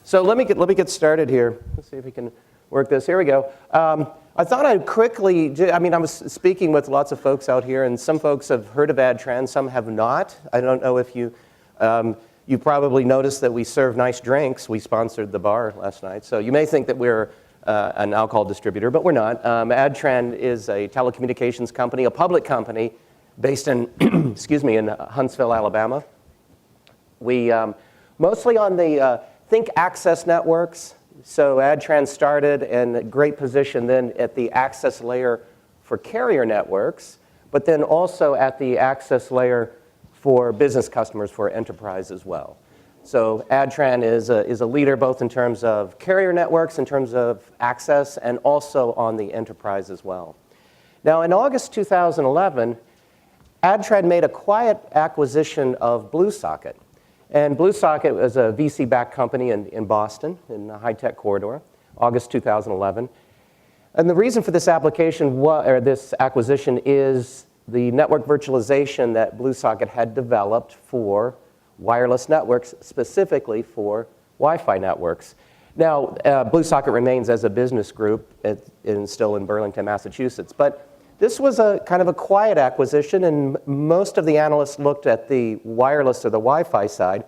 So let me get started here. Let's see if we can work this. Here we go. I thought I'd quickly, I was speaking with lots of folks out here, and some folks have heard of Adtran, some have not. I don't know if you probably noticed that we serve nice drinks. We sponsored the bar last night. So you may think that we're an alcohol distributor, but we're not. Adtran is a telecommunications company, a public company based in, in Huntsville, Alabama. We mostly on the think access networks. So Adtran started in a great position then at the access layer for carrier networks, but then also at the access layer for business customers, for enterprise as well. So Adtran is a leader both in terms of carrier networks, in terms of access, and also on the enterprise as well. Now in August 2011, Adtran made a quiet acquisition of Bluesocket. And Bluesocket was a VC-backed company in Boston, in the high-tech corridor, August 2011. And the reason for this this acquisition is the network virtualization that Bluesocket had developed for wireless networks, specifically for Wi-Fi networks. Now, Bluesocket remains as a business group still in Burlington, Massachusetts. But this was a kind of a quiet acquisition, and most of the analysts looked at the wireless or the Wi-Fi side,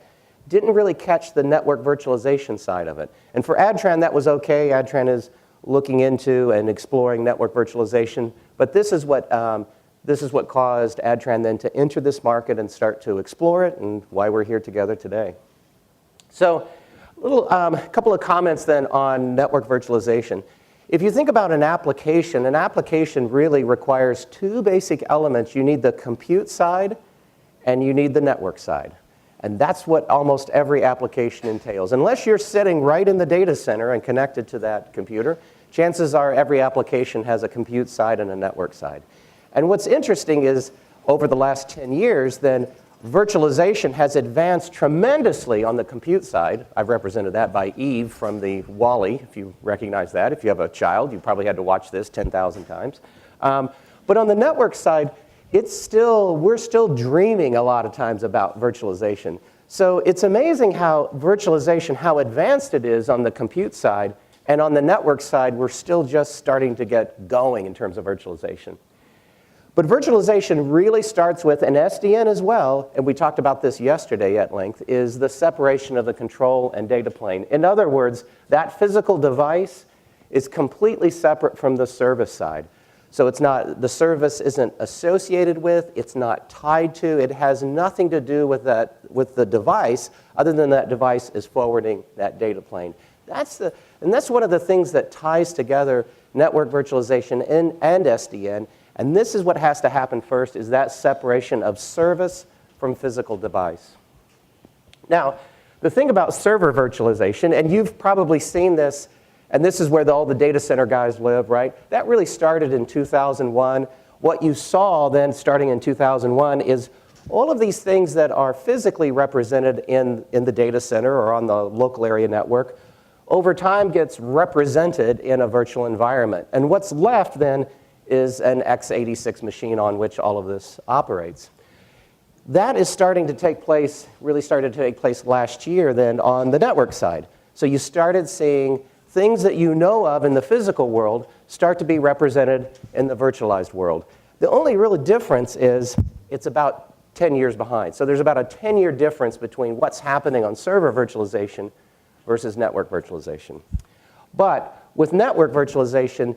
didn't really catch the network virtualization side of it. And for Adtran, that was okay. Adtran is looking into and exploring network virtualization, but this is what caused Adtran then to enter this market and start to explore it, and why we're here together today. So, a couple of comments then on network virtualization. If you think about an application really requires two basic elements. You need the compute side, and you need the network side. And that's what almost every application entails. Unless you're sitting right in the data center and connected to that computer, chances are every application has a compute side and a network side. And what's interesting is, over the last 10 years, then, virtualization has advanced tremendously on the compute side. I've represented that by Eve from the WALL-E, if you recognize that. If you have a child, you probably had to watch this 10,000 times. But on the network side, we're still dreaming a lot of times about virtualization. So it's amazing how virtualization, how advanced it is on the compute side, and on the network side, we're still just starting to get going in terms of virtualization. But virtualization really starts with, and SDN as well, and we talked about this yesterday at length, is the separation of the control and data plane. In other words, that physical device is completely separate from the service side. So the service isn't associated with, it's not tied to, it has nothing to do with the device, other than that device is forwarding that data plane. And that's one of the things that ties together network virtualization and SDN. And this is what has to happen first, is that separation of service from physical device. Now, the thing about server virtualization, and you've probably seen this, and this is where all the data center guys live, right? That really started in 2001. What you saw then, starting in 2001, is all of these things that are physically represented in the data center or on the local area network, over time gets represented in a virtual environment. And what's left then is an x86 machine on which all of this operates. That is starting to take place, really started to take place last year then on the network side. So you started seeing things that you know of in the physical world start to be represented in the virtualized world. The only real difference is it's about 10 years behind. So there's about a 10-year difference between what's happening on server virtualization versus network virtualization. But with network virtualization,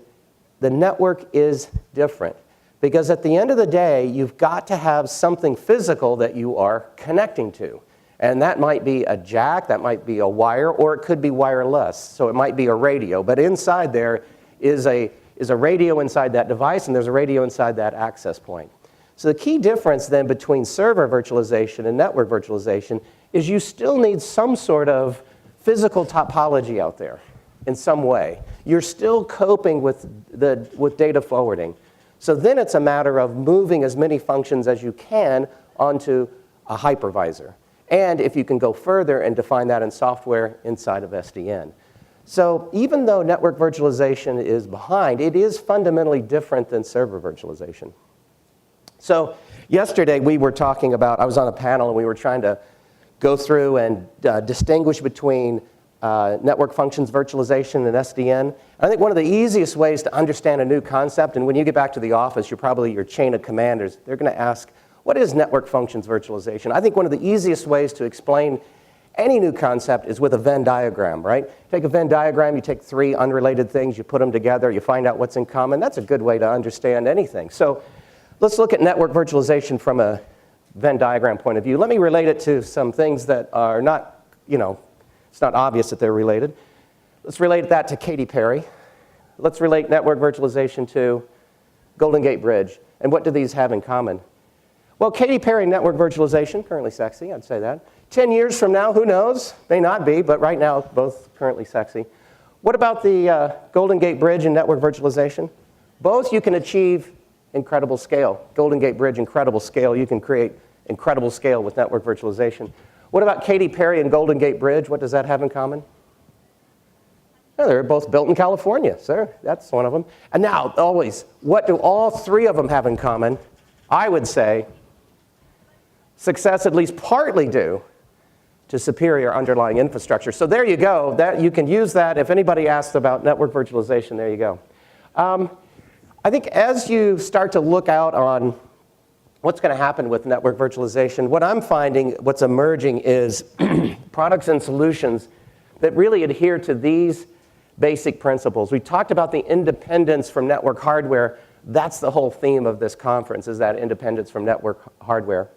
the network is different, because at the end of the day, you've got to have something physical that you are connecting to. And that might be a jack, that might be a wire, or it could be wireless. So it might be a radio. But inside there is a radio inside that device, and there's a radio inside that access point. So the key difference then between server virtualization and network virtualization is you still need some sort of physical topology out there in some way. You're still coping with data forwarding. So then it's a matter of moving as many functions as you can onto a hypervisor. And if you can go further and define that in software inside of SDN. So even though network virtualization is behind, it is fundamentally different than server virtualization. So yesterday we were talking about, I was on a panel and we were trying to go through and distinguish between network functions virtualization and SDN. I think one of the easiest ways to understand a new concept, and when you get back to the office, your chain of commanders, they're going to ask, what is network functions virtualization? I think one of the easiest ways to explain any new concept is with a Venn diagram, right? Take a Venn diagram, you take three unrelated things, you put them together, you find out what's in common. That's a good way to understand anything. So let's look at network virtualization from a Venn diagram point of view. Let me relate it to some things that are not, it's not obvious that they're related. Let's relate that to Katy Perry. Let's relate network virtualization to Golden Gate Bridge. And what do these have in common? Well, Katy Perry network virtualization, currently sexy, I'd say that. 10 years from now, who knows? May not be, but right now, both currently sexy. What about the Golden Gate Bridge and network virtualization? Both you can achieve incredible scale. Golden Gate Bridge, incredible scale. You can create incredible scale with network virtualization. What about Katy Perry and Golden Gate Bridge? What does that have in common? No, they're both built in California, sir. That's one of them. And now, always, what do all three of them have in common? I would say success at least partly due to superior underlying infrastructure. So there you go. You can use that. If anybody asks about network virtualization, there you go. I think as you start to look out on what's going to happen with network virtualization, what I'm finding, what's emerging is products and solutions that really adhere to these basic principles. We talked about the independence from network hardware. That's the whole theme of this conference, is that independence from network hardware.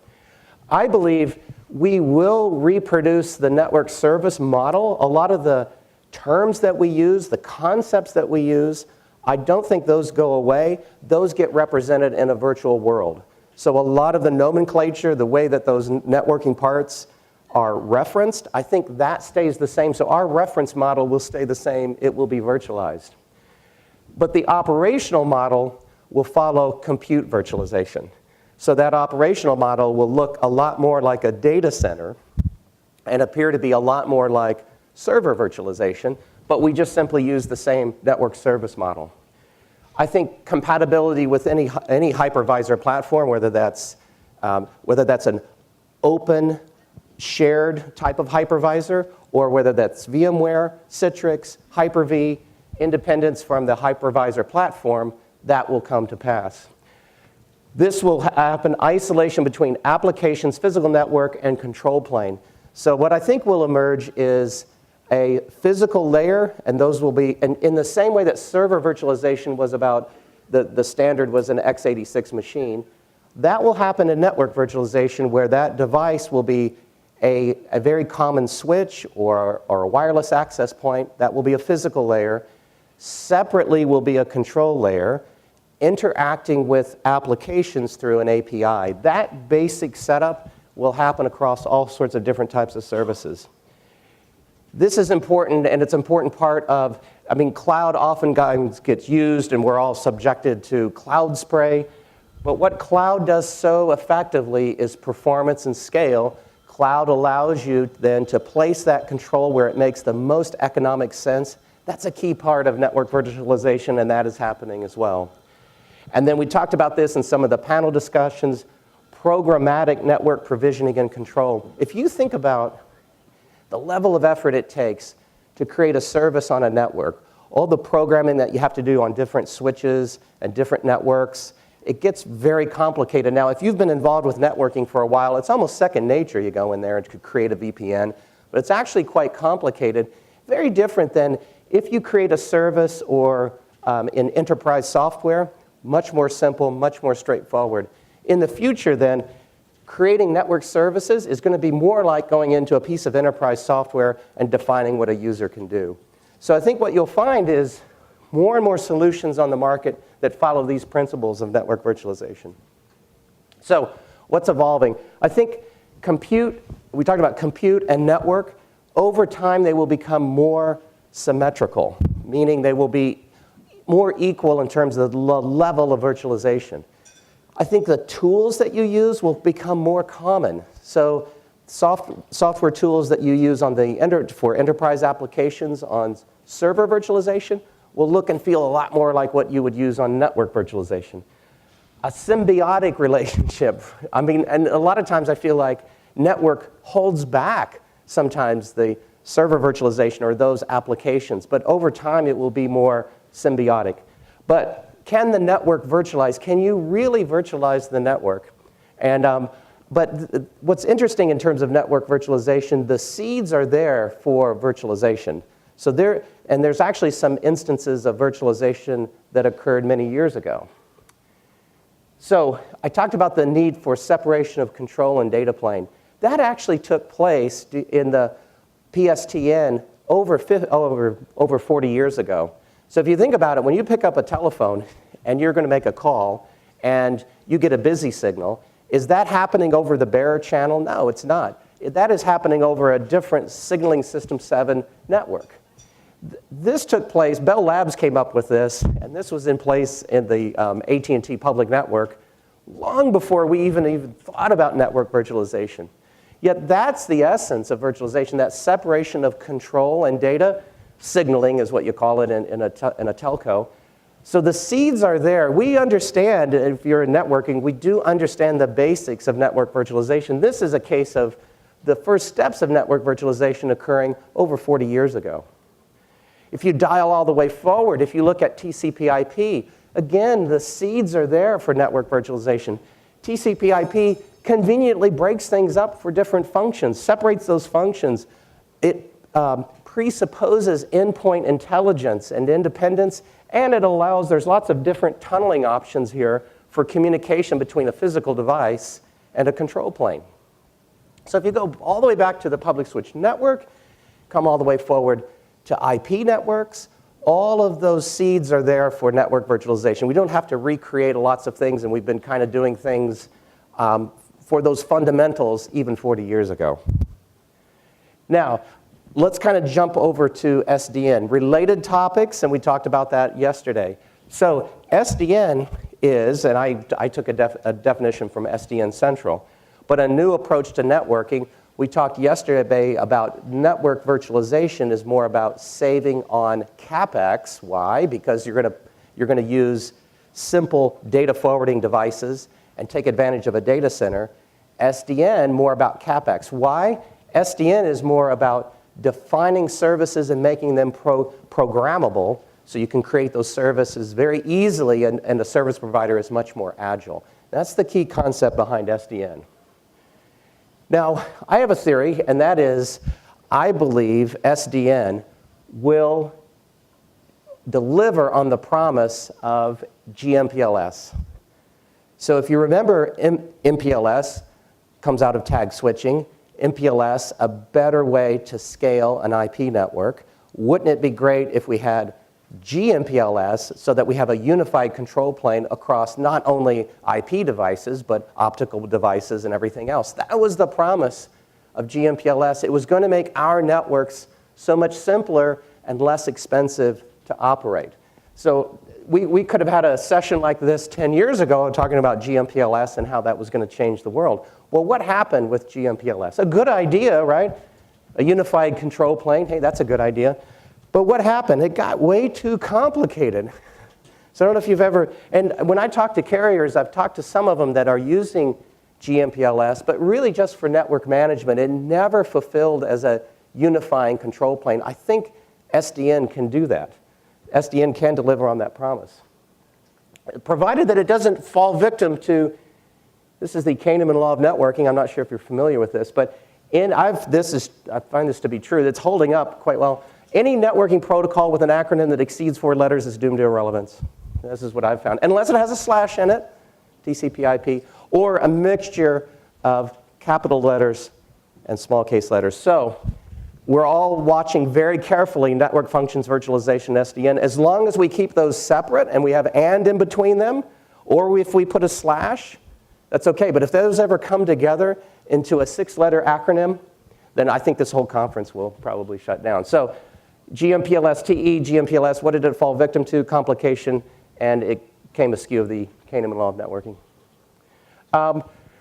I believe we will reproduce the network service model. A lot of the terms that we use, the concepts that we use, I don't think those go away. Those get represented in a virtual world. So a lot of the nomenclature, the way that those networking parts are referenced, I think that stays the same. So our reference model will stay the same. It will be virtualized. But the operational model will follow compute virtualization. So that operational model will look a lot more like a data center and appear to be a lot more like server virtualization, but we just simply use the same network service model. I think compatibility with any hypervisor platform, whether that's an open, shared type of hypervisor, or whether that's VMware, Citrix, Hyper-V, independence from the hypervisor platform, that will come to pass. This will happen, isolation between applications, physical network, and control plane. So what I think will emerge is a physical layer, and those will be, and in the same way that server virtualization was about, the standard was an x86 machine, that will happen in network virtualization where that device will be a very common switch or a wireless access point. That will be a physical layer. Separately will be a control layer, interacting with applications through an API. That basic setup will happen across all sorts of different types of services. This is important, and it's an important part of, cloud often gets used, and we're all subjected to cloud spray. But what cloud does so effectively is performance and scale. Cloud allows you then to place that control where it makes the most economic sense. That's a key part of network virtualization, and that is happening as well. And then we talked about this in some of the panel discussions, programmatic network provisioning and control. If you think about the level of effort it takes to create a service on a network, all the programming that you have to do on different switches and different networks, it gets very complicated. Now, if you've been involved with networking for a while, it's almost second nature. You go in there and could create a VPN, but it's actually quite complicated. Very different than if you create a service or in enterprise software. Much more simple, much more straightforward. In the future, then, creating network services is going to be more like going into a piece of enterprise software and defining what a user can do. So I think what you'll find is more and more solutions on the market that follow these principles of network virtualization. So what's evolving? I think compute, we talked about compute and network. Over time, they will become more symmetrical, meaning they will be more equal in terms of the level of virtualization. I think the tools that you use will become more common. So software tools that you use on for enterprise applications on server virtualization will look and feel a lot more like what you would use on network virtualization. A symbiotic relationship. And a lot of times I feel like network holds back sometimes the server virtualization or those applications. But over time, it will be more symbiotic. But can the network virtualize? Can you really virtualize the network? And, what's interesting in terms of network virtualization, the seeds are there for virtualization. So there's actually some instances of virtualization that occurred many years ago. So I talked about the need for separation of control and data plane. That actually took place in the PSTN over 40 years ago. So if you think about it, when you pick up a telephone and you're going to make a call and you get a busy signal, is that happening over the bearer channel? No, it's not. That is happening over a different signaling system 7 network. This took place, Bell Labs came up with this, and this was in place in the AT&T public network long before we even thought about network virtualization. Yet that's the essence of virtualization, that separation of control and data. Signaling is what you call it in a telco. So the seeds are there. We understand, if you're in networking, we do understand the basics of network virtualization. This is a case of the first steps of network virtualization occurring over 40 years ago. If you dial all the way forward, if you look at TCP/IP, again, the seeds are there for network virtualization. TCP/IP conveniently breaks things up for different functions, separates those functions. It presupposes endpoint intelligence and independence, and it allows, there's lots of different tunneling options here for communication between a physical device and a control plane. So if you go all the way back to the public switch network, come all the way forward to IP networks, all of those seeds are there for network virtualization. We don't have to recreate lots of things, and we've been kind of doing things for those fundamentals even 40 years ago. Now, let's kind of jump over to SDN. Related topics, and we talked about that yesterday. So SDN is, and I took a definition from SDN Central, but a new approach to networking. We talked yesterday about network virtualization is more about saving on CapEx. Why? Because you're going to use simple data forwarding devices and take advantage of a data center. SDN, more about CapEx. Why? SDN is more about defining services and making them programmable, so you can create those services very easily, and the service provider is much more agile. That's the key concept behind SDN. Now, I have a theory, and that is, I believe SDN will deliver on the promise of GMPLS. So if you remember, MPLS comes out of tag switching. MPLS, a better way to scale an IP network. Wouldn't it be great if we had GMPLS so that we have a unified control plane across not only IP devices, but optical devices and everything else? That was the promise of GMPLS. It was going to make our networks so much simpler and less expensive to operate. So we could have had a session like this 10 years ago talking about GMPLS and how that was going to change the world. Well, what happened with GMPLS? A good idea, right? A unified control plane. Hey, that's a good idea. But what happened? It got way too complicated. So I don't know if you've ever, and when I talk to carriers, I've talked to some of them that are using GMPLS, but really just for network management. It never fulfilled as a unifying control plane. I think SDN can do that. SDN can deliver on that promise, provided that it doesn't fall victim to, this is the Koeneman law of networking. I'm not sure if you're familiar with this, but I find this to be true. It's holding up quite well. Any networking protocol with an acronym that exceeds 4 letters is doomed to irrelevance. This is what I've found. Unless it has a slash in it, TCP/IP, or a mixture of capital letters and small case letters. So we're all watching very carefully network functions virtualization, SDN. As long as we keep those separate and we have and in between them, or if we put a slash, that's okay. But if those ever come together into a 6-letter acronym, then I think this whole conference will probably shut down. So GMPLS, TE, GMPLS, what did it fall victim to? Complication, and it came askew of the Koeneman law of networking.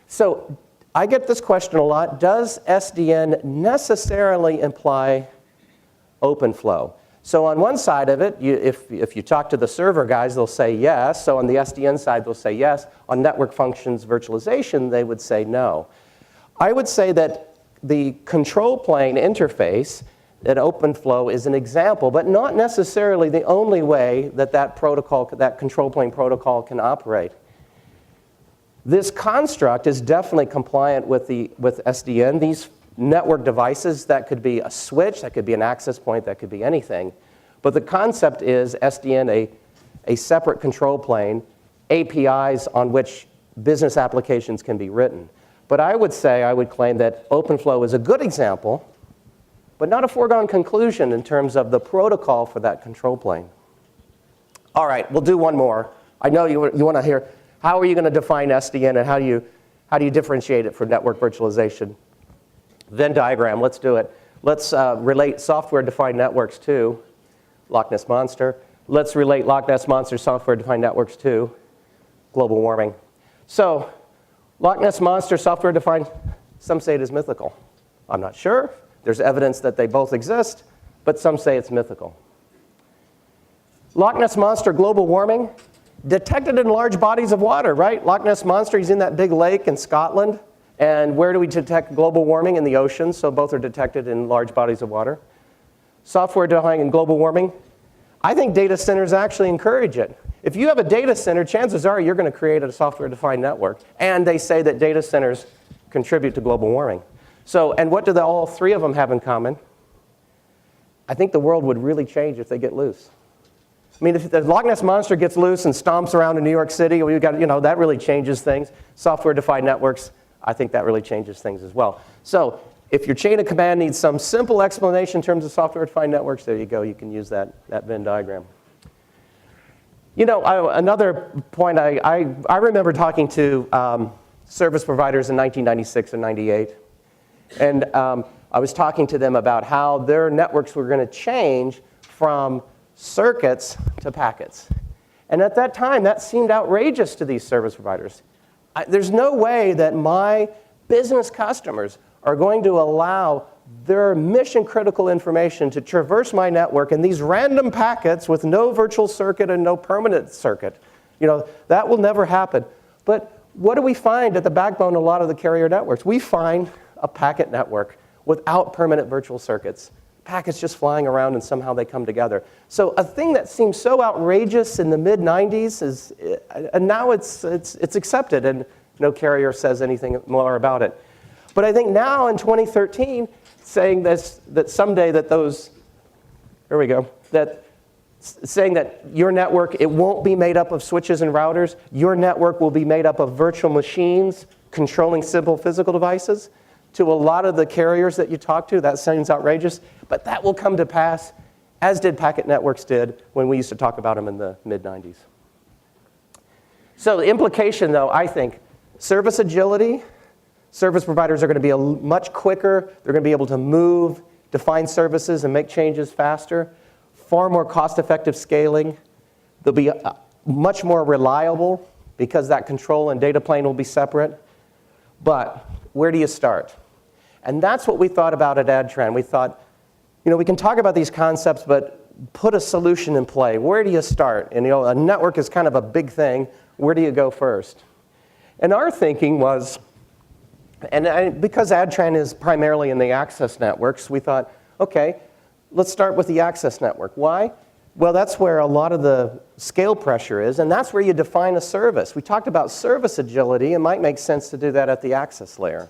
So I get this question a lot. Does SDN necessarily imply open flow? So on one side of it, if you talk to the server guys, they'll say yes. So on the SDN side, they'll say yes. On network functions virtualization, they would say no. I would say that the control plane interface that OpenFlow is an example, but not necessarily the only way that that protocol, that control plane protocol can operate. This construct is definitely compliant with SDN. These network devices, that could be a switch, that could be an access point, that could be anything. But the concept is SDN, a separate control plane, APIs on which business applications can be written. But I would claim that OpenFlow is a good example, but not a foregone conclusion in terms of the protocol for that control plane. All right, we'll do one more. I know you want to hear, how are you going to define SDN and how do you differentiate it from network virtualization? Venn diagram, let's do it. Let's relate software-defined networks to Loch Ness Monster. Let's relate Loch Ness Monster software-defined networks to global warming. So, Loch Ness Monster software-defined, some say it is mythical. I'm not sure. There's evidence that they both exist, but some say it's mythical. Loch Ness Monster global warming, detected in large bodies of water, right? Loch Ness Monster, he's in that big lake in Scotland. And where do we detect global warming? In the ocean, so both are detected in large bodies of water. Software-defined global warming, I think data centers actually encourage it. If you have a data center, chances are you're going to create a software-defined network. And they say that data centers contribute to global warming. So, and what do all three of them have in common? I think the world would really change if they get loose. I mean, if the Loch Ness Monster gets loose and stomps around in New York City, we've got, that really changes things. Software-defined networks, I think that really changes things as well. So, if your chain of command needs some simple explanation in terms of software-defined networks, there you go. You can use that Venn diagram. Another point, I remember talking to service providers in 1996 and 98. And I was talking to them about how their networks were going to change from circuits to packets. And at that time, that seemed outrageous to these service providers. There's no way that my business customers are going to allow their mission-critical information to traverse my network in these random packets with no virtual circuit and no permanent circuit. That will never happen. But what do we find at the backbone of a lot of the carrier networks? We find a packet network without permanent virtual circuits. Packets just flying around and somehow they come together. So a thing that seemed so outrageous in the mid-90s is, and now it's accepted and no carrier says anything more about it. But I think now in 2013, saying that someday that saying that your network, it won't be made up of switches and routers. Your network will be made up of virtual machines controlling simple physical devices. To a lot of the carriers that you talk to, that sounds outrageous, but that will come to pass, as did packet networks did when we used to talk about them in the mid-90s. So the implication, though, I think, service agility, service providers are going to be much quicker. They're going to be able to move, define services, and make changes faster. Far more cost-effective scaling. They'll be much more reliable because that control and data plane will be separate. But where do you start? And that's what we thought about at Adtran. We thought, we can talk about these concepts, but put a solution in play. Where do you start? And a network is kind of a big thing. Where do you go first? And our thinking was, because Adtran is primarily in the access networks, we thought, okay, let's start with the access network. Why? Well, that's where a lot of the scale pressure is, and that's where you define a service. We talked about service agility. It might make sense to do that at the access layer.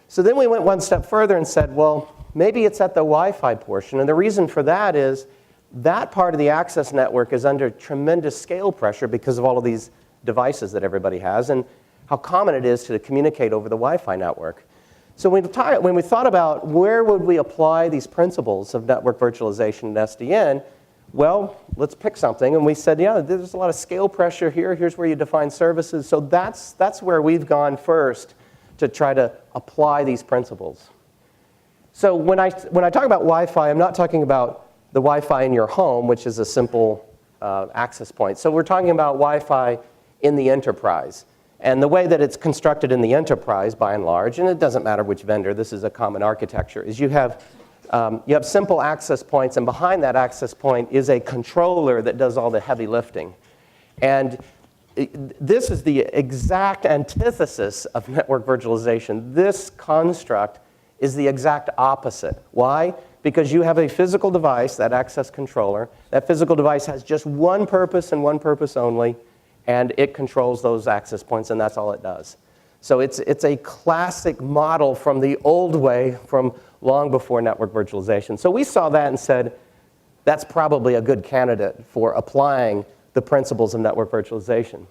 So then we went one step further and said, well, maybe it's at the Wi-Fi portion. And the reason for that is that part of the access network is under tremendous scale pressure because of all of these devices that everybody has and how common it is to communicate over the Wi-Fi network. So when we thought about where would we apply these principles of network virtualization and SDN, well, let's pick something. And we said, yeah, there's a lot of scale pressure here. Here's where you define services. So that's where we've gone first to try to apply these principles. So when I talk about Wi-Fi, I'm not talking about the Wi-Fi in your home, which is a simple access point. So we're talking about Wi-Fi in the enterprise. And the way that it's constructed in the enterprise, by and large, and it doesn't matter which vendor, this is a common architecture, is you have simple access points, and behind that access point is a controller that does all the heavy lifting. And this is the exact antithesis of network virtualization. This construct is the exact opposite. Why? because you have a physical device, that access controller. That physical device has just one purpose and one purpose only, and it controls those access points, and that's all it does. So it's a classic model from the old way, from long before network virtualization. So we saw that and said, that's probably a good candidate for applying the principles of network virtualization.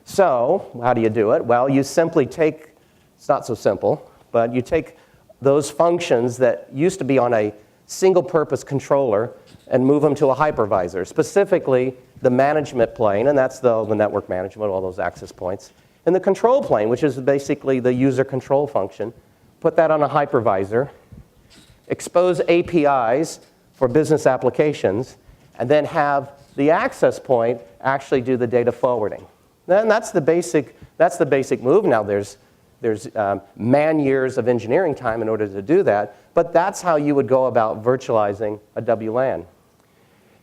So how do you do it? Well, you simply take, it's not so simple, but you take those functions that used to be on a single-purpose controller and move them to a hypervisor, specifically the management plane, and that's the network management, all those access points, and the control plane, which is basically the user control function. Put that on a hypervisor, expose APIs for business applications, and then have the access point actually do the data forwarding. Then that's the basic move. Now there's man years of engineering time in order to do that, but that's how you would go about virtualizing a WLAN.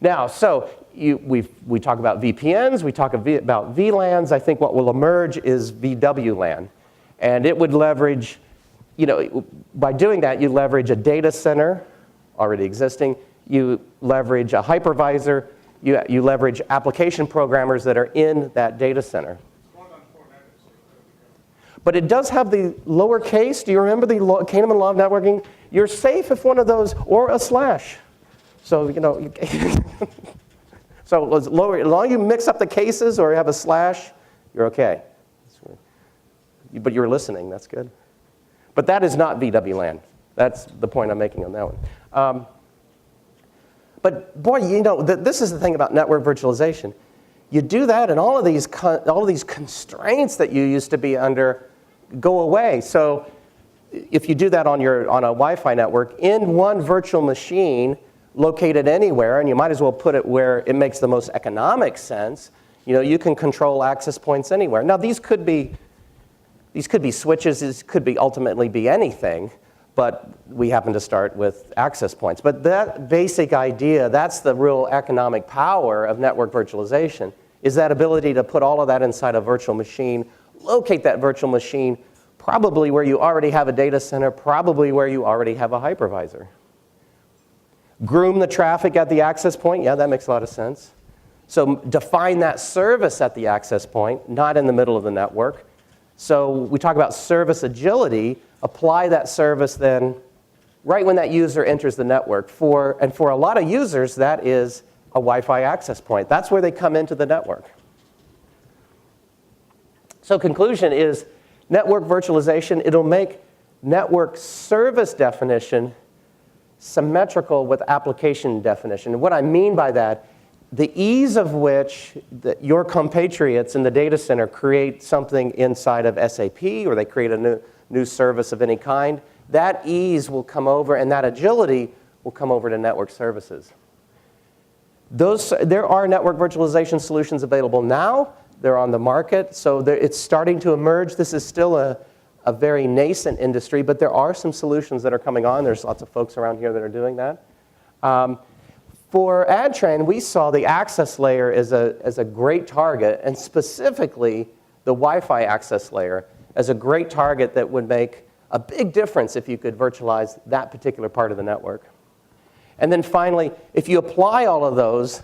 Now, so we talk about VPNs, we talk about VLANs. I think what will emerge is VWLAN. And it would leverage, by doing that, you leverage a data center already existing. You leverage a hypervisor. You leverage application programmers that are in that data center. But it does have the lowercase. Do you remember the Koeneman law of networking? You're safe if one of those, or a slash. So, so as long as you mix up the cases or you have a slash, you're okay. But you're listening, that's good. But that is not VWLAN. That's the point I'm making on that one. But boy, this is the thing about network virtualization. You do that and all of these constraints that you used to be under go away. So if you do that on a Wi-Fi network, in one virtual machine, located anywhere, and you might as well put it where it makes the most economic sense, you can control access points anywhere. Now these could be switches, these could ultimately be anything, but we happen to start with access points. But that basic idea, that's the real economic power of network virtualization, is that ability to put all of that inside a virtual machine, locate that virtual machine probably where you already have a data center, probably where you already have a hypervisor. Groom the traffic at the access point, yeah, that makes a lot of sense. So define that service at the access point, not in the middle of the network. So we talk about service agility. Apply that service then right when that user enters the network. And for a lot of users, that is a Wi-Fi access point. That's where they come into the network. So conclusion is network virtualization, it'll make network service definition symmetrical with application definition. And what I mean by that, the ease of which your compatriots in the data center create something inside of SAP, or they create a new service of any kind, that ease will come over, and that agility will come over to network services. There are network virtualization solutions available now. They're on the market, so it's starting to emerge. This is still a very nascent industry, but there are some solutions that are coming on. There's lots of folks around here that are doing that. For Adtran, we saw the access layer as a great target, and specifically the Wi-Fi access layer as a great target that would make a big difference if you could virtualize that particular part of the network. And then finally, if you apply all of those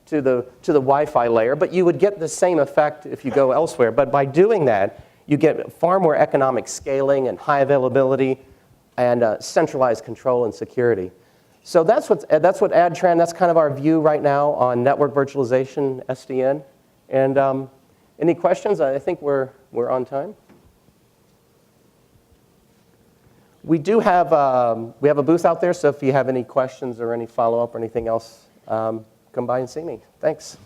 to the Wi-Fi layer, but you would get the same effect if you go elsewhere. But by doing that, you get far more economic scaling and high availability and centralized control and security. So that's what Adtran, that's kind of our view right now on network virtualization, SDN. And any questions? I think we're on time. We do have we have a booth out there, so if you have any questions or any follow-up or anything else, come by and see me. Thanks.